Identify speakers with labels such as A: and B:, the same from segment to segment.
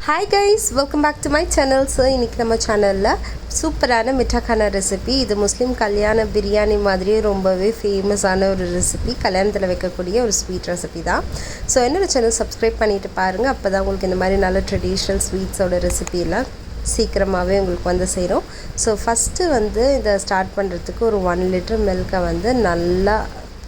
A: Hi guys, welcome back to my channel. So இன்றைக்கி நம்ம சேனலில் சூப்பரான மிட்டாக்கான ரெசிபி. இது முஸ்லீம் கல்யாண பிரியாணி மாதிரியே ரொம்பவே ஃபேமஸான ஒரு ரெசிபி. கல்யாணத்தில் வைக்கக்கூடிய ஒரு ஸ்வீட் ரெசிபி தான். ஸோ என்னோடய சேனல் சப்ஸ்கிரைப் பண்ணிவிட்டு பாருங்கள். அப்போ தான் உங்களுக்கு இந்த மாதிரி நல்ல ட்ரெடிஷ்னல் ஸ்வீட்ஸோட ரெசிபியெல்லாம் சீக்கிரமாகவே உங்களுக்கு வந்து சேரும். ஸோ ஃபஸ்ட்டு இதை ஸ்டார்ட் பண்ணுறதுக்கு ஒரு 1 லிட்டர் மில்கை நல்லா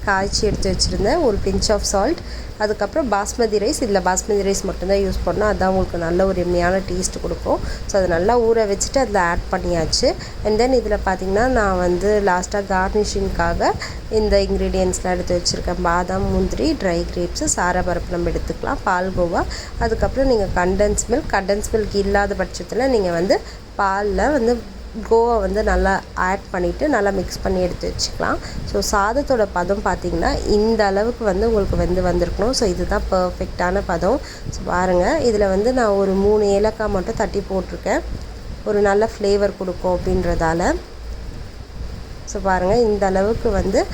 A: காய்ச்சி எடுத்து வச்சுருந்தேன். ஒரு பிஞ்ச் ஆஃப் சால்ட், அதுக்கப்புறம் பாஸ்மதி ரைஸ். இதில் பாஸ்மதி ரைஸ் மட்டும்தான் யூஸ் பண்ணோம். அதுதான் உங்களுக்கு நல்ல ஒரு எம்மையான டேஸ்ட் கொடுக்கும். ஸோ அதை நல்லா ஊற வச்சுட்டு அதில் ஆட் பண்ணியாச்சு. அண்ட் தென் இதில் பார்த்திங்கன்னா நான் லாஸ்ட்டாக கார்னிஷிங்காக இந்த இன்க்ரீடியன்ட்ஸ்லாம் எடுத்து வச்சுருக்கேன். பாதாம், முந்திரி, ட்ரை கிரேப்ஸு, சாரப்பருப்பு நம்ம எடுத்துக்கலாம், பால்கோவா, அதுக்கப்புறம் நீங்கள் கண்டன்ஸ் மில்க் இல்லாத பட்சத்தில் நீங்கள் பாலில் கோவா நல்லா ஆட் பண்ணிவிட்டு நல்லா மிக்ஸ் பண்ணி எடுத்து வச்சுக்கலாம். ஸோ சாதத்தோட பதம் பார்த்திங்கன்னா இந்த அளவுக்கு உங்களுக்கு வந்திருக்கணும். ஸோ இதுதான் பர்ஃபெக்டான பதம். ஸோ பாருங்கள், இதில் நான் ஒரு 3 ஏலக்காய் மட்டும் தட்டி போட்டிருக்கேன், ஒரு நல்ல ஃப்ளேவர் கொடுக்கும் அப்படின்றதால. ஸோ பாருங்கள், இந்த அளவுக்கு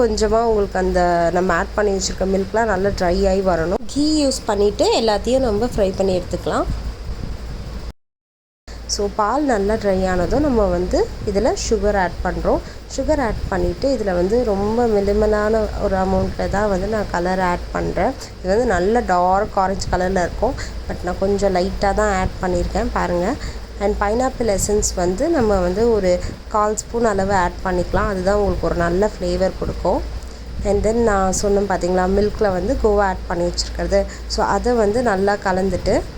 A: கொஞ்சமாக உங்களுக்கு நம்ம ஆட் பண்ணி வச்சுருக்க மில்க்லாம் நல்லா ட்ரை ஆகி வரணும். கீ யூஸ் பண்ணிவிட்டு எல்லாத்தையும் நம்ம ஃப்ரை பண்ணி எடுத்துக்கலாம். ஸோ பால் நல்லா ட்ரை ஆனதும் நம்ம இதில் சுகர் ஆட் பண்ணுறோம். சுகர் ஆட் பண்ணிவிட்டு இதில் ரொம்ப மினிமலான ஒரு அமௌண்ட்டில் தான் நான் கலர் ஆட் பண்ணுறேன். இது நல்ல டார்க் ஆரஞ்சு கலரில் இருக்கும், பட் நான் கொஞ்சம் லைட்டாக தான் ஆட் பண்ணியிருக்கேன் பாருங்கள். அண்ட் பைனாப்பிள் எசன்ஸ் நம்ம ஒரு 1/4 ஸ்பூன் அளவு ஆட் பண்ணிக்கலாம். அதுதான் உங்களுக்கு ஒரு நல்ல ஃப்ளேவர் கொடுக்கும். அண்ட் தென் நான் சொன்னேன் பார்த்தீங்களா, மில்கில் கோவா ஆட் பண்ணி வச்சுருக்கிறது. ஸோ அதை நல்லா கலந்துட்டு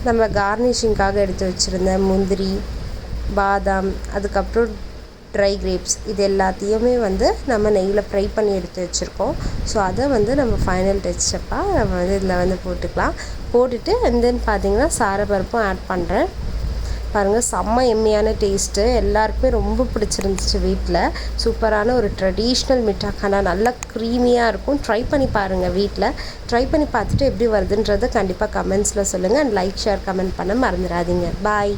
A: நம்ம கார்னிஷிங்காக எடுத்து வச்சுருந்த முந்திரி, பாதாம், அதுக்கப்புறம் ட்ரை கிரேப்ஸ், இது எல்லாத்தையுமே நம்ம நெய்யில் ஃப்ரை பண்ணி எடுத்து வச்சுருக்கோம். ஸோ அதை நம்ம ஃபைனல் டச்சப்பாக நம்ம இதில் போட்டுக்கலாம். போட்டுட்டு அண்ட் தென் பார்த்திங்கன்னா சாரப்பருப்பும் ஆட் பண்ணுறேன். பாருங்கள், செம்ம எம்மையான டேஸ்ட்டு, எல்லாருக்குமே ரொம்ப பிடிச்சிருந்துச்சு. வீட்டில் சூப்பரான ஒரு ட்ரெடிஷ்னல் மிட்டாக்கானா நல்லா க்ரீமியாக இருக்கும். ட்ரை பண்ணி பாருங்கள், வீட்டில் ட்ரை பண்ணி பார்த்துட்டு எப்படி வருதுன்றதை கண்டிப்பாக கமெண்ட்ஸில் சொல்லுங்கள். அண்ட் லைக், ஷேர், கமெண்ட் பண்ண மறந்துடாதீங்க. பாய்.